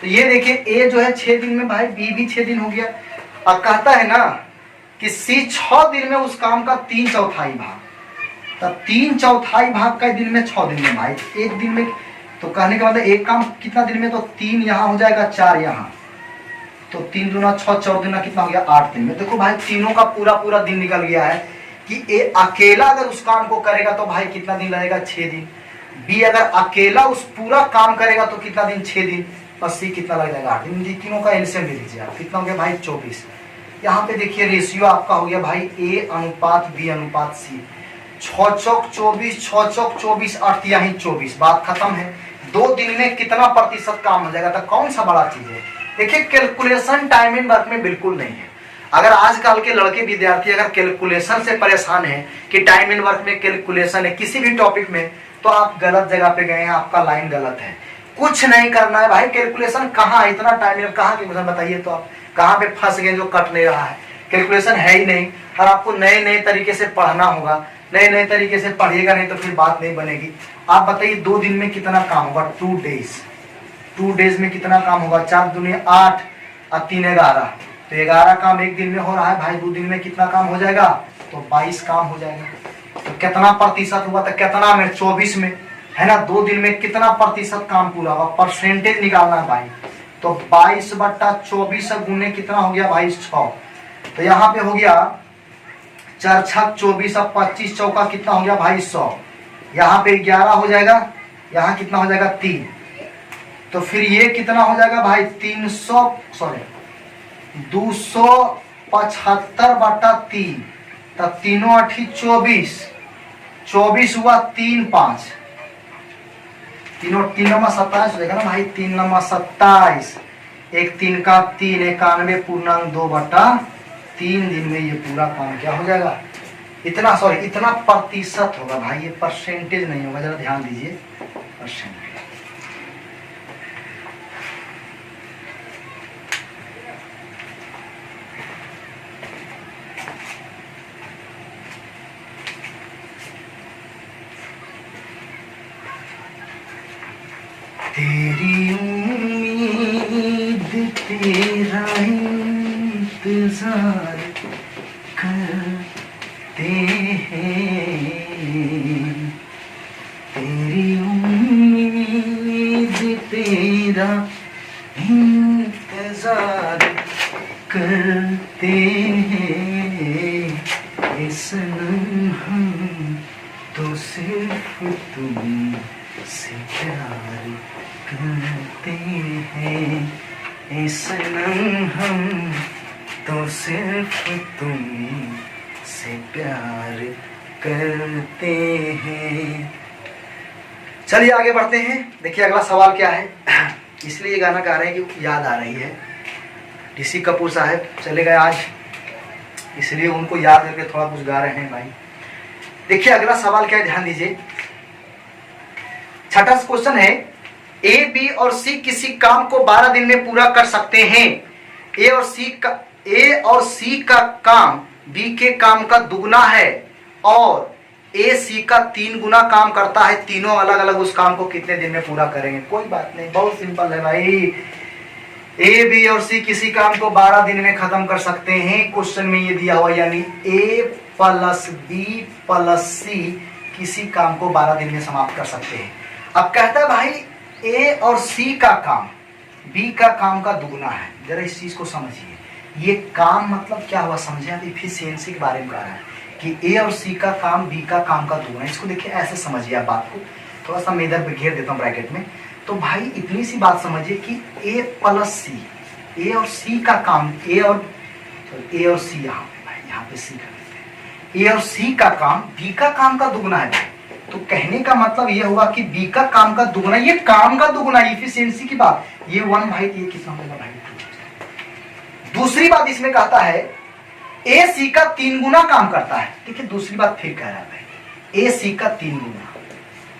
S1: तो ये देखिए ए जो है 6 दिन में भाई, बी भी 6 दिन हो गया। अब कहता है ना कि सी 6 दिन में उस काम का 3/4 भाग, तब 3/4 भाग कई दिन में, 6 दिन में भाई, एक दिन में। तो कहने का मतलब एक काम कितना दिन में, तो 3 यहाँ हो जाएगा, 4 यहाँ, तो 3 दूना 6, 4 दूना कितना हो गया, 8 दिन में। देखो भाई तीनों का पूरा पूरा दिन निकल गया है कि ए अकेला अगर उस काम को करेगा तो भाई कितना दिन लगेगा, 6 दिन। बी अगर अकेला उस पूरा काम करेगा तो कितना दिन, 6 दिन। और सी कितना लग जाएगा, 8 दिन। तीनों का एलसीएम ले लीजिए आप, कितना हो गया भाई, 24। यहाँ पे देखिए रेशियो आपका हो गया भाई ए अनुपात बी अनुपात सी, 6 चौक 24, 6 चौक 24, 8 यहाँ 24, बात खत्म है। 2 दिन में कितना प्रतिशत काम हो जाएगा, तो कौन सा बड़ा चीज है। देखिए कैलकुलेशन टाइम एंड वर्क में बिल्कुल नहीं है। अगर आजकल के लड़के विद्यार्थी अगर कैलकुलेशन से परेशान है कि टाइम एंड वर्क में कैलकुलेशन है किसी भी टॉपिक में, तो आप गलत जगह पे गए हैं, आपका लाइन गलत है। कुछ नहीं करना है भाई, कैलकुलेशन कहाँ, इतना टाइम कहाँ की बताइए, तो आप कहाँ पे फंस गए जो कट नहीं रहा है। कैलकुलेशन है ही नहीं, और आपको नए नए तरीके से पढ़ना होगा, नए नए तरीके से पढ़िएगा नहीं तो फिर बात नहीं बनेगी। आप बताइए 2 दिन में कितना काम होगा, 2 डेज, 2 डेज में कितना काम होगा, 4 दूनी 8 और 3 11, तो 11 काम एक दिन में हो रहा है भाई, 2 दिन में कितना काम हो जाएगा, तो 22 काम हो जाएगा। तो कितना प्रतिशत हुआ, तो कितना में, 24 में, है ना। 2 दिन में कितना प्रतिशत काम पूरा हुआ, परसेंटेज निकालना है भाई। तो 22/24 गुने कितना हो गया भाई, 6। तो यहाँ पे हो गया 4 6 24 और 25 चौका कितना हो गया भाई, 100। यहाँ पे 11 हो जाएगा, यहाँ कितना हो जाएगा, 3। तो फिर ये कितना हो जाएगा भाई, 275/3, तब 3 8 24, 24 हुआ 3 5, 3 3 27 हो जाएगा ना भाई, 3 9 27, एक 3 का 3, 91.2/3 दिन में ये पूरा काम क्या हो जाएगा, इतना इतना प्रतिशत होगा भाई, ये परसेंटेज नहीं होगा, जरा ध्यान दीजिए, परसेंटेज। तेरी उम्मीद तेरा इंतजार करते हैं, तेरी उम्मीद तेरा इंतजार करते हैं, ए सनम हम तो सिर्फ तुम से प्यार करते हैं, ए सनम हम तो सिर्फ तुम से प्यार करते हैं। चलिए आगे बढ़ते हैं। देखिए अगला सवाल क्या है। इसलिए ये गाना गा रहे हैं कि याद आ रही है, ऋषि कपूर साहब चले गए आज, इसलिए उनको याद करके थोड़ा कुछ गा रहे हैं भाई। देखिए अगला सवाल क्या है, ध्यान दीजिए। छठा क्वेश्चन है, ए, बी और सी किसी काम को 12 दिन में पूरा कर सकते हैं। ए और सी का काम बी के काम का दुगना है और ए सी का 3 गुना काम करता है। तीनों अलग अलग उस काम को कितने दिन में पूरा करेंगे? कोई बात नहीं, बहुत सिंपल है भाई। ए, बी और सी किसी काम को 12 दिन में खत्म कर सकते हैं। क्वेश्चन में ये दिया हुआ, यानी ए प्लस बी प्लस सी किसी काम को 12 दिन में समाप्त कर सकते हैं। अब कहता है भाई ए और सी का काम बी का काम का दुगना है। जरा इस चीज को समझिए, ये काम मतलब क्या हुआ समझिए। आप इफिशियंसी के बारे में कह रहा है कि ए और सी का काम बी का काम का दुगना। इसको देखिए ऐसे समझिए, आप बात को थोड़ा सा मैं इधर पे घेर देता हूँ ब्रैकेट में। तो भाई इतनी सी बात समझिए कि ए प्लस सी, ए और सी का काम, ए और सी, यहाँ पे भाई यहाँ पे सी कर देते हैं। ए और सी का काम बी का काम का दुगना है भाई। तो कहने का मतलब ये हुआ कि बी का काम का दुगना, ये काम का दुगना, इफिशियंसी की बात। ये 1 भाई, ये कितना होगा भाई 2। दूसरी बात इसमें कहता है ए सी का 3 गुना काम करता है। देखिए दूसरी बात फिर कह रहा है भाई, ए सी का 3 गुना।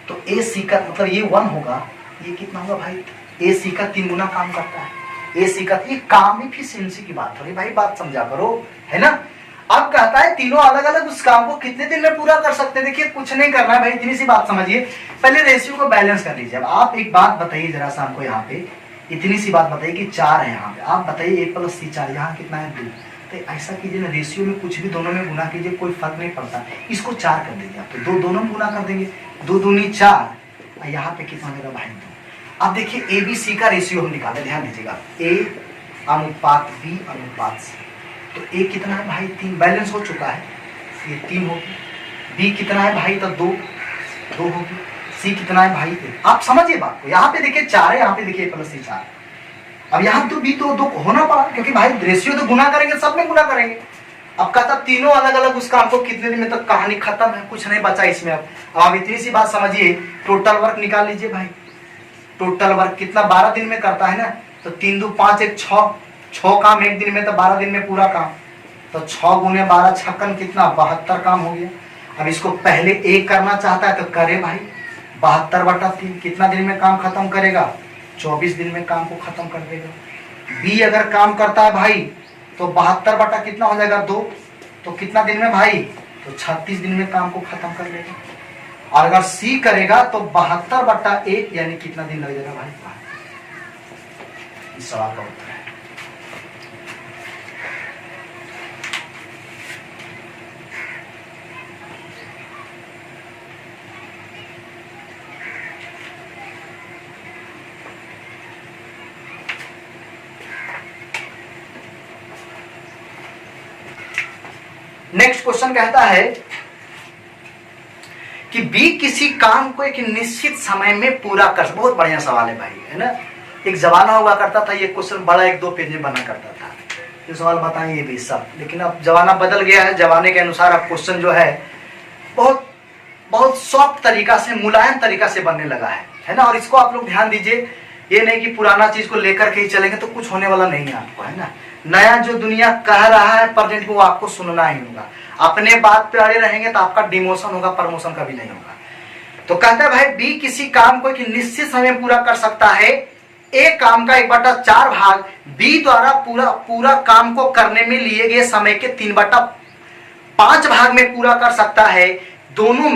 S1: तो ए सी का मतलब ये 1 होगा, ये कितना होगा भाई, ए सी का 3 गुना काम करता है। ए सी का, ये काम इफिशियंसी की बात हो रही भाई, बात समझा करो, है ना। अब कहता है तीनों अलग अलग उस काम को कितने दिन में पूरा कर सकते हैं। देखिए कुछ नहीं करना है भाई, इतनी सी बात समझिए। पहले रेशियो को बैलेंस कर लीजिए। अब आप एक बात बताइए जरा सा हमको, यहाँ पे इतनी सी बात बताइए कि 4 है यहाँ पे। आप बताइए ए प्लस सी 4, यहाँ कितना है 2। तो ऐसा कीजिए ना, रेशियो में कुछ भी दोनों में गुना कीजिए, कोई फर्क नहीं पड़ता। इसको 4 कर दीजिए आप, तो 2 दोनों में गुना कर देंगे, 2 दूनी 4। यहाँ पे कितना मेरा भाई 2। अब देखिए ए बी सी का रेशियो हम निकाले, ध्यान दीजिएगा। ए अनुपात बी अनुपात सी। तो ए कितना है भाई 3, बैलेंस हो चुका है, ये 3 होगी। बी कितना है भाई, तो 2 होगी। सी कितना है भाई 1। आप समझिए बात को, यहाँ पे देखिए 4 है, यहाँ पे देखिए प्लस सी 4। अब यहाँ तो बी तो 2 होना पड़ा, क्योंकि भाई रेशियो तो गुना करेंगे, सब में गुना करेंगे। अब कहता तीनों अलग अलग उस काम को कितने दिन में, तो कहानी खत्म है, कुछ नहीं बचा इसमें। अब आप इतनी सी बात समझिए, टोटल वर्क निकाल लीजिए भाई। टोटल वर्क कितना 12 दिन में करता है ना, तो 3 2 5 1 6 काम एक दिन में, तो 12 दिन में पूरा काम। तो 6 गुने 12 छक्कन कितना 72 काम हो गया। अब इसको पहले एक करना चाहता है तो करे भाई, 72/3 कितना दिन में काम खत्म करेगा, 24 दिन में काम को खत्म कर देगा। बी अगर काम करता है भाई तो 72 कितना हो जाएगा 2, तो कितना दिन में भाई, तो 36 दिन में काम को खत्म कर लेगा। और अगर सी करेगा तो 72/1 यानी कितना दिन लग जाएगा भाई। इस सवाल का उत्तर है। नेक्स्ट क्वेश्चन कहता है कि बी किसी काम को एक निश्चित समय में पूरा कर। बहुत बढ़िया सवाल है भाई, है ना। एक जमाना हुआ करता था, ये क्वेश्चन बड़ा 1-2 पेज में बना करता था, ये सवाल बताएं ये भी सब। लेकिन अब जमाना बदल गया है, जमाने के अनुसार अब क्वेश्चन जो है बहुत सॉफ्ट तरीका से, मुलायम तरीका से बनने लगा है ना। और इसको आप लोग ध्यान दीजिए, ये नहीं कि पुराना चीज को लेकर के ही चलेंगे तो कुछ होने वाला नहीं है आपको, है ना। नया जो दुनिया कह रहा है प्रेजेंट में, वो आपको सुनना ही होगा। अपने बात पे अड़े रहेंगे तो आपका डिमोशन होगा, प्रमोशन कभी नहीं होगा। तो कहता है भाई बी किसी काम को एक निश्चित समय में पूरा कर सकता है। ए काम का 1/4 भाग बी द्वारा पूरा काम को करने में लिए गए समय के 3/5 भाग में पूरा कर सकता है। दोनों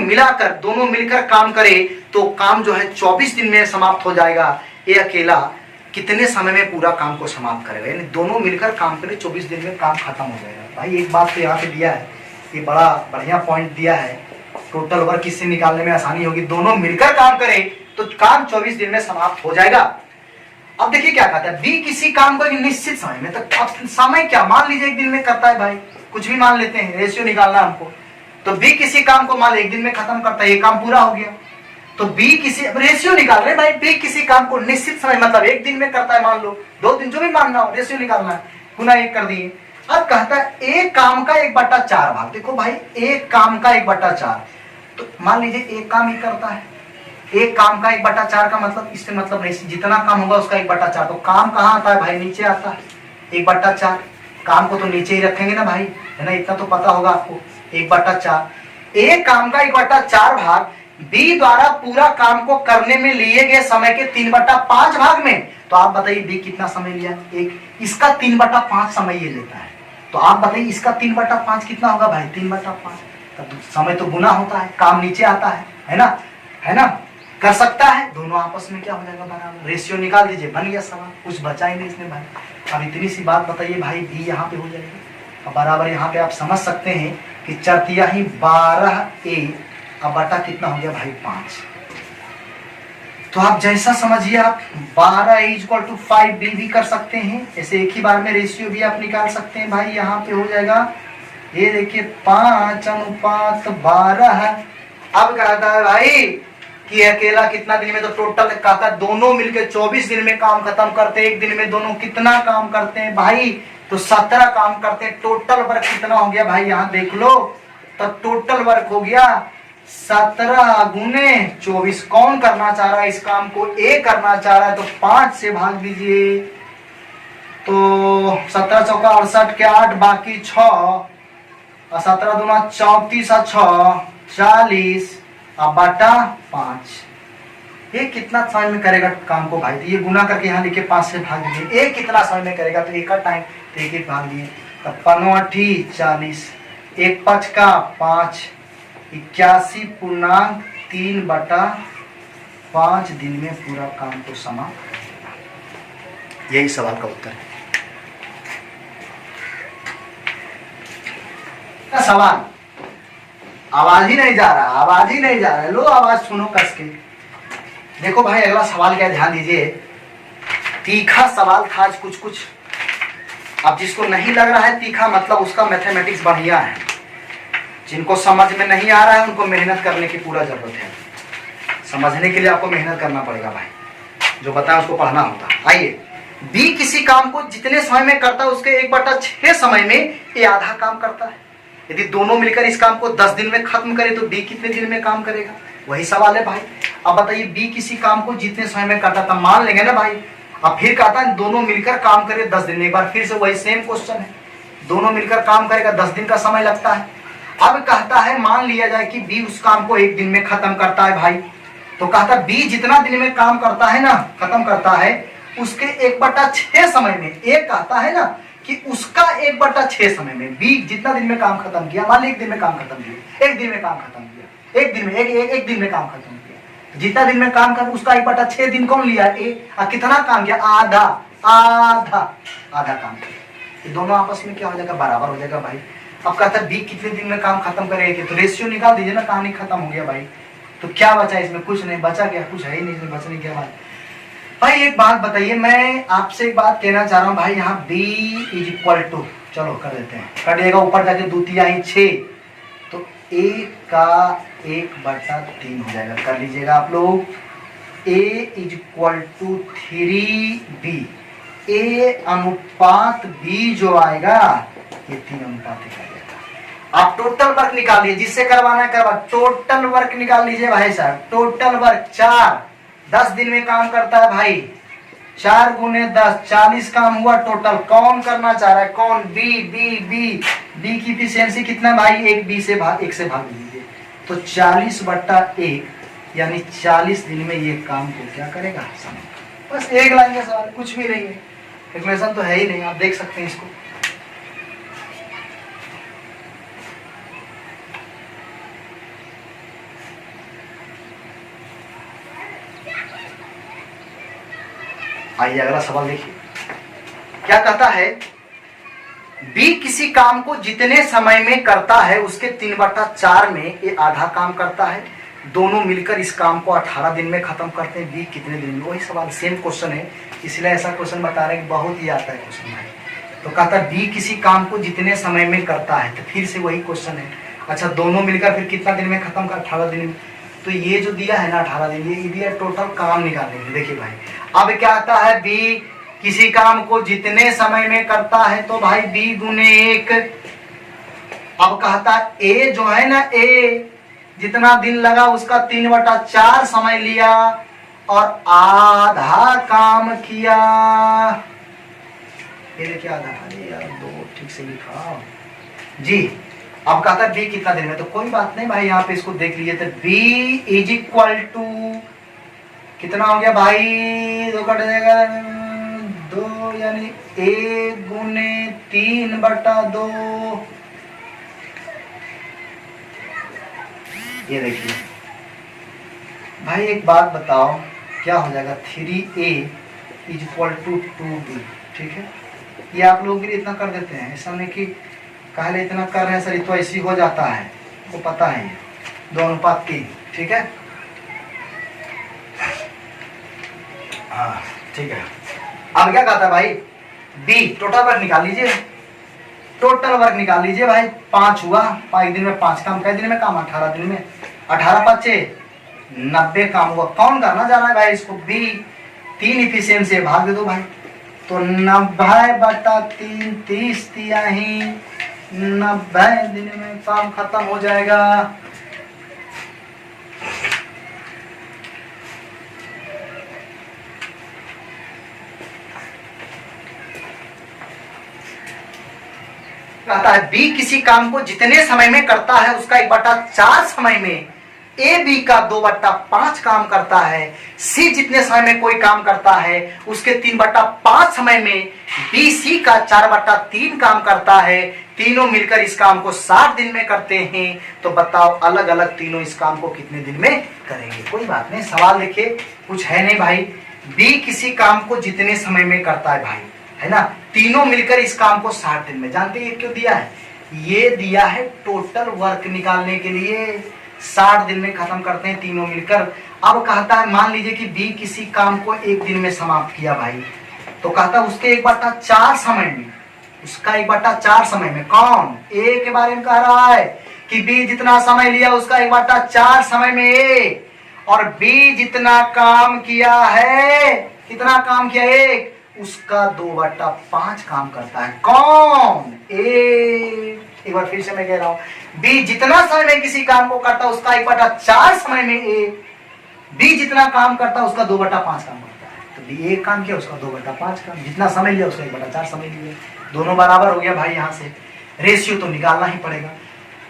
S1: मिलकर काम करे तो काम जो है 24 दिन में समाप्त हो जाएगा। ये अकेला कितने समय में पूरा काम को समाप्त करेगा, यानी दोनों मिलकर काम करे 24 दिन में काम खत्म हो जाएगा। भाई एक बात तो यहाँ पे दिया है, ये बड़ा बढ़िया पॉइंट दिया है, टोटल वर्क इससे निकालने में आसानी होगी। दोनों मिलकर काम करें तो काम 24 दिन में समाप्त हो जाएगा। अब देखिए क्या कहता है, बी किसी काम को एक निश्चित समय में, तो अब समय क्या मान लीजिए 1 दिन में करता है, भाई कुछ भी मान लेते हैं, रेशियो निकालना हमको। तो बी किसी काम को मान 1 दिन में खत्म करता है, ये काम पूरा हो गया। तो बी किसी रेशियो निकाल रहे भाई, बी किसी काम को निश्चित समय मतलब 1 दिन में करता है, मान लो 2 दिन, जो भी मानना हो, रेशियो निकालना है, गुना 1 कर दिए। अब कहता है एक काम का 1/4 भाग। देखो भाई एक काम का 1/4, तो मान लीजिए एक काम ही करता है, एक काम का 1/4 का मतलब इससे मतलब नहीं, जितना काम होगा उसका 1/4। तो काम कहाँ आता है भाई, नीचे आता है 1/4। काम को तो नीचे ही रखेंगे ना भाई, है ना, इतना तो पता होगा आपको। 1/4 एक काम का 1/4 भाग बी द्वारा पूरा काम को करने में लिए गए समय के 3/5 भाग में। तो आप बताइए बी कितना समय लिया, एक, इसका 3/5 समय ये लेता है। तो आप बताइए इसका 3/5 कितना होगा भाई, 3/5। तब समय तो गुना होता है, काम नीचे आता है ना, है ना, कर सकता है। दोनों आपस में क्या हो जाएगा, बराबर। रेशियो निकाल दीजिए, बन गया सवाल, कुछ बचा ही नहीं इसमें भाई। अब इतनी सी बात बताइए भाई, बी यहाँ पे हो जाएगी। अब बराबर यहाँ पे आप समझ सकते हैं कि 4 12A अब बटा कितना हो गया भाई 5। तो आप जैसा समझिए, आप 12A = 5B भी कर सकते हैं, ऐसे एक ही बार में रेशियो भी आप निकाल सकते हैं भाई। यहाँ पे हो जाएगा, ये देखिए 5:12। अब कहता है भाई कि अकेला कितना दिन में, तो टोटल कहता है दोनों मिलकर 24 दिन में काम खत्म करते हैं। 1 दिन में दोनों कितना काम करते हैं भाई, तो 17 काम करते हैं। टोटल वर्क कितना हो गया भाई, यहाँ देख लो, तो टोटल वर्क हो गया 17 गुने 24। कौन करना चाह रहा है इस काम को, ए करना चाह रहा है, तो 5 से भाग दीजिए। तो 17 चौका 68 के 8 बाकी 6 और 17 दूना 34 और 6 40 और बटा 5। ये कितना समय में करेगा काम को भाई, तो ये गुना करके यहाँ लिखे 5 से भाग दीजिए। एक कितना समय में करेगा, तो एक का टाइम, तो एक भाग दिए। तब 5 × 40, 1 5 का 5, 81.3/5 दिन में पूरा काम को समाप्त। यही सवाल का उत्तर है। सवाल आवाज ही नहीं जा रहा, आवाज ही नहीं जा रहा है, लो आवाज सुनो कस के। देखो भाई अगला सवाल क्या, ध्यान दीजिए। तीखा सवाल था आज कुछ। अब जिसको नहीं लग रहा है तीखा, मतलब उसका मैथमेटिक्स बढ़िया है। जिनको समझ में नहीं आ रहा है उनको मेहनत करने की पूरा जरूरत है। समझने के लिए आपको मेहनत करना पड़ेगा भाई, जो बताया उसको पढ़ना होता है। आइए, बी किसी काम को जितने समय में करता है उसके 1/6 समय में ये आधा काम करता है। यदि दोनों मिलकर इस काम को 10 दिन में खत्म करे तो बी कितने दिन में काम करेगा, वही सवाल है भाई। अब बताइए बी किसी काम को जितने समय में करता था, मान लेंगे ना भाई। अब फिर कहता है दोनों मिलकर काम करे 10 दिन में। एक बार फिर से वही सेम क्वेश्चन है, दोनों मिलकर काम करेगा 10 दिन का समय लगता है। अब कहता है मान लिया जाए कि बी उस काम को 1 दिन में खत्म करता है भाई। तो कहता है बी जितना दिन में काम करता है ना, खत्म करता है, उसके 1/6 समय में, एक कहता है ना कि उसका 1/6 समय में बी जितना दिन में काम खत्म किया, मान ली 1 दिन में काम खत्म किया, 1 दिन में काम खत्म किया, 1 दिन में एक दिन में काम खत्म किया, जितना दिन में काम कर उसका 1/6 दिन कौन लिया, कितना काम किया, आधा काम किया। दोनों आपस में क्या हो जाएगा, बराबर हो जाएगा भाई। अब कहता है बी कितने दिन में काम खत्म करेगी, तो रेशियो निकाल दीजिए ना, कहानी खत्म हो गया भाई। तो क्या बचा इसमें, कुछ नहीं बचा, क्या कुछ है ही नहीं इसमें, बचने क्या बात। भाई एक बात बताइए, मैं आपसे एक बात कहना चाह रहा हूँ भाई, यहाँ b = चलो कर देते हैं, कर देगा ऊपर जाके 2 × 6, तो 1 का 1/3 हो जाएगा। कर लीजिएगा आप लोग। a = 3b, a अनुपात b जो आएगा ये 3 अनुपात आ जाएगा। आप टोटल वर्क निकालिए, जिससे करवाना है करवा, टोटल वर्क निकाल लीजिए भाई साहब। टोटल वर्क 4 10 दिन में काम करता है भाई, 4 गुने 10 40 काम हुआ टोटल। कौन करना चाह रहा है? कौन? बी बी बी बी की इफिशियंसी कितना भाई? एक बी से भाग, एक से भाग लीजिए तो 40/1 यानी 40 दिन में ये काम को क्या करेगा? समय। बस एक लाइन का सवाल, कुछ भी नहीं है, कैलकुलेशन तो है ही नहीं, आप देख सकते हैं इसको। आइए अगला सवाल देखिए, क्या कहता है? बी किसी काम को जितने समय में करता है उसके 3/4 में ये आधा काम करता है। दोनों मिलकर इस काम को 18 दिन में खत्म करते हैं। बी कितने दिन में? वही सवाल, सेम क्वेश्चन है, इसलिए ऐसा क्वेश्चन बता रहे हैं कि बहुत ही आता है क्वेश्चन है। तो कहता है बी किसी काम को जितने समय में करता है, तो फिर से वही क्वेश्चन है। अच्छा, दोनों मिलकर फिर कितना दिन में खत्म कर? 18 दिन में। तो ये जो दिया है ना 18 दिन, ये दिया टोटल काम निकालने के। देखिए भाई, अब क्या आता है? बी किसी काम को जितने समय में करता है, तो भाई बी गुने 1। अब कहता है ए जो है ना, ए जितना दिन लगा उसका 3/4 समय लिया और आधा काम किया। ये देखिए आधा, अरे यार दो ठीक से लिखा जी। अब कहता है बी कितना दिन में? तो कोई बात नहीं भाई, यहाँ पे इसको देख लीजिए। तो बी इज इक्वल टू कितना हो गया भाई? 2 कट जाएगा 2, यानी 1 गुने 3/2। ये देखिए भाई, एक बात बताओ, क्या हो जाएगा? 3a is equal to 2b। ठीक है, ये आप लोग भी इतना कर देते हैं, ऐसा नहीं कि काहे इतना कर रहे हैं सर, तो ऐसी हो जाता है, वो पता है, 2:3। ठीक है, हाँ ठीक है। अब क्या कहता है भाई? बी टोटल वर्क निकाल लीजिए, टोटल वर्क निकाल लीजिए भाई। 5 हुआ, 5 दिन में 5 काम, कई दिन में काम? 18 दिन में। 18×5 = 90 काम हुआ। कौन करना जा रहा है भाई इसको? बी। 3 इफिशियंसी भाग दे दो भाई, तो 90/3 30 दिया ही, 90 दिन में काम खत्म हो जाएगा। कहता है बी किसी काम को जितने समय में करता है उसका 1/4 समय में ए बी का 2/5 काम करता है। सी जितने समय में कोई काम करता है उसके 3/5 समय में बी सी का 4/3 काम करता है। तीनों मिलकर इस काम को 60 दिन में करते हैं। तो बताओ अलग अलग तीनों इस काम को कितने दिन में करेंगे? कोई बात नहीं, सवाल देखिए, कुछ है नहीं भाई। बी किसी काम को जितने समय में करता है भाई, है ना, तीनों मिलकर इस काम को 60 दिन में। जानते हैं क्यों दिया है? ये दिया है टोटल वर्क निकालने के लिए। 60 दिन में खत्म करते हैं तीनों मिलकर। अब कहता है मान लीजिए कि बी किसी काम को 1 दिन में समाप्त किया भाई, तो कहता है उसके 1/4 समय में, उसका 1/4 समय में। कौन? ए के बारे में कह रहा है कि बी जितना समय लिया उसका 1/4 समय में ए, और बी जितना काम किया है, कितना काम किया? 1, उसका 2/5 काम करता है। कौन? ए। एक बार फिर से मैं कह रहा हूं, बी जितना समय में किसी काम को करता है उसका 1/4 समय में ए, बी जितना काम करता है उसका 2/5 काम करता है। तो बी एक काम किया, उसका 2/5 काम, जितना समय लिया उसका 1/4 समय लिया। दोनों बराबर हो गया भाई। यहाँ से रेशियो तो निकालना ही पड़ेगा।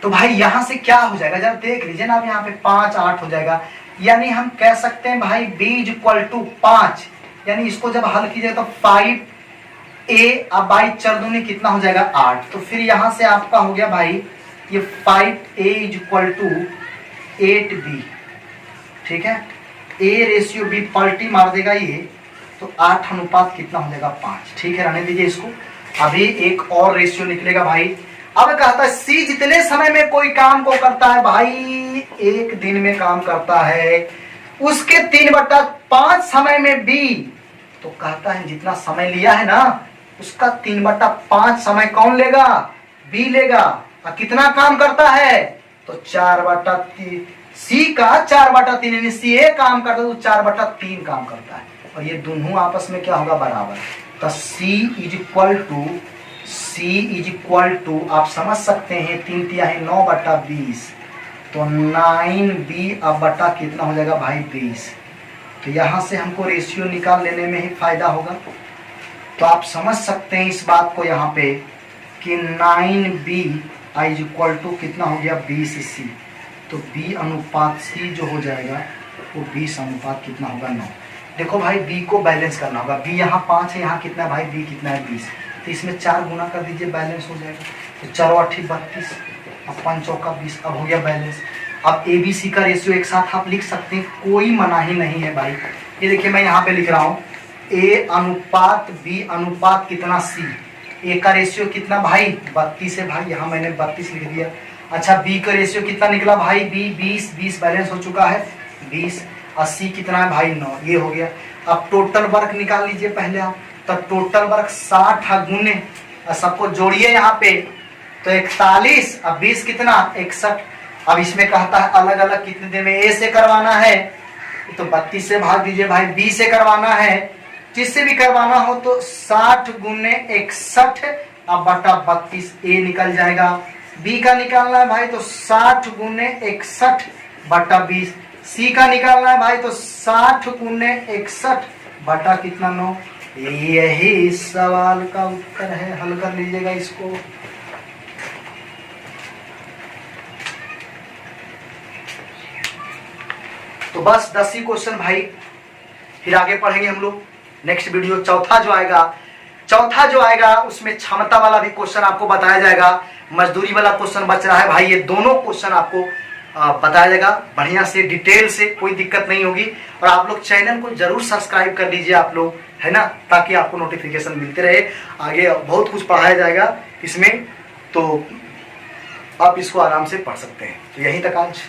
S1: तो भाई यहाँ से क्या हो जाएगा जब देख लीजिए ना, यहाँ पे 5 8 हो जाएगा। यानी हम कह सकते हैं भाई बी इज इक्वल टू 5, यानी इसको जब हल कीजिएगा तो 5a, अब 22 दूनी कितना हो जाएगा? 8। तो फिर यहां से आपका हो गया भाई ये 5a is equal to 8b। ठीक है, a रेशियो b पलटी मार देगा ये, तो 8 अनुपात कितना हो जाएगा? 5। ठीक है, रहने दीजिए इसको। अभी एक और रेशियो निकलेगा भाई। अब कहता है सी जितने समय में कोई काम को करता है भाई, 1 दिन में काम करता है, उसके 3/5 समय में बी, तो कहता है जितना समय लिया है ना उसका 3/5 समय कौन लेगा? बी लेगा। और कितना काम करता है? तो 4/3। सी का 4/3, यानी सी ए काम करता है तो 4/3 काम करता है, और ये दोनों आपस में क्या होगा? बराबर। तो सी इज इक्वल टू आप समझ सकते हैं 3 तिहाई 9/20, तो 9b अब बटा कितना हो जाएगा भाई? 20। तो यहाँ से हमको रेशियो निकाल लेने में ही फायदा होगा। तो आप समझ सकते हैं इस बात को यहाँ पे कि 9b इज इक्वल टू कितना हो गया 20c। तो b अनुपात c जो हो जाएगा वो 20 अनुपात कितना होगा 9। देखो भाई b को बैलेंस करना होगा। b यहाँ 5 है, यहाँ कितना है भाई b कितना है 20। तो इसमें 4 गुना कर दीजिए, बैलेंस हो जाएगा। तो 4 8 32, अब 5 चौका 20, अब हो गया बैलेंस। अब ए बी सी का रेशियो एक साथ आप लिख सकते हैं, कोई मनाही नहीं है भाई। ये देखिए मैं यहाँ पे लिख रहा हूँ ए अनुपात बी अनुपात कितना सी। ए का रेशियो कितना भाई 32 है भाई, यहाँ मैंने 32 लिख दिया। अच्छा बी का रेशियो कितना निकला भाई बी 20, 20 बैलेंस हो चुका है 20। 80 कितना है भाई 9, ये हो गया। अब टोटल वर्क निकाल लीजिए पहले आप। तो टोटल वर्क 60 गुने सबको जोड़िए यहाँ पे, तो 41। अब 20 कितना 61। अब इसमें कहता है अलग अलग कितने दिन में ए से करवाना है, तो 32 से भाग दीजिए भाई। बी से करवाना है, जिससे भी करवाना हो तो 60 गुने 61 अब बटा 32 ए निकल जाएगा। बी का निकालना है भाई तो 60 गुने 61 बटा 20। सी का निकालना है भाई तो 60 गुने 61 बटा कितना 9। यही इस सवाल का उत्तर है, हल कर लीजिएगा इसको। तो बस 10 ही क्वेश्चन भाई, फिर आगे पढ़ेंगे हम लोग नेक्स्ट वीडियो। चौथा जो आएगा उसमें क्षमता वाला भी क्वेश्चन आपको बताया जाएगा, मजदूरी वाला क्वेश्चन बच रहा है भाई। ये दोनों क्वेश्चन आपको बताया जाएगा बढ़िया से, डिटेल से, कोई दिक्कत नहीं होगी। और आप लोग चैनल को जरूर सब्सक्राइब कर लीजिए आप लोग, है ना, ताकि आपको नोटिफिकेशन मिलते रहे। आगे बहुत कुछ पढ़ाया जाएगा इसमें, तो आप इसको आराम से पढ़ सकते हैं। तो यहीं तक आज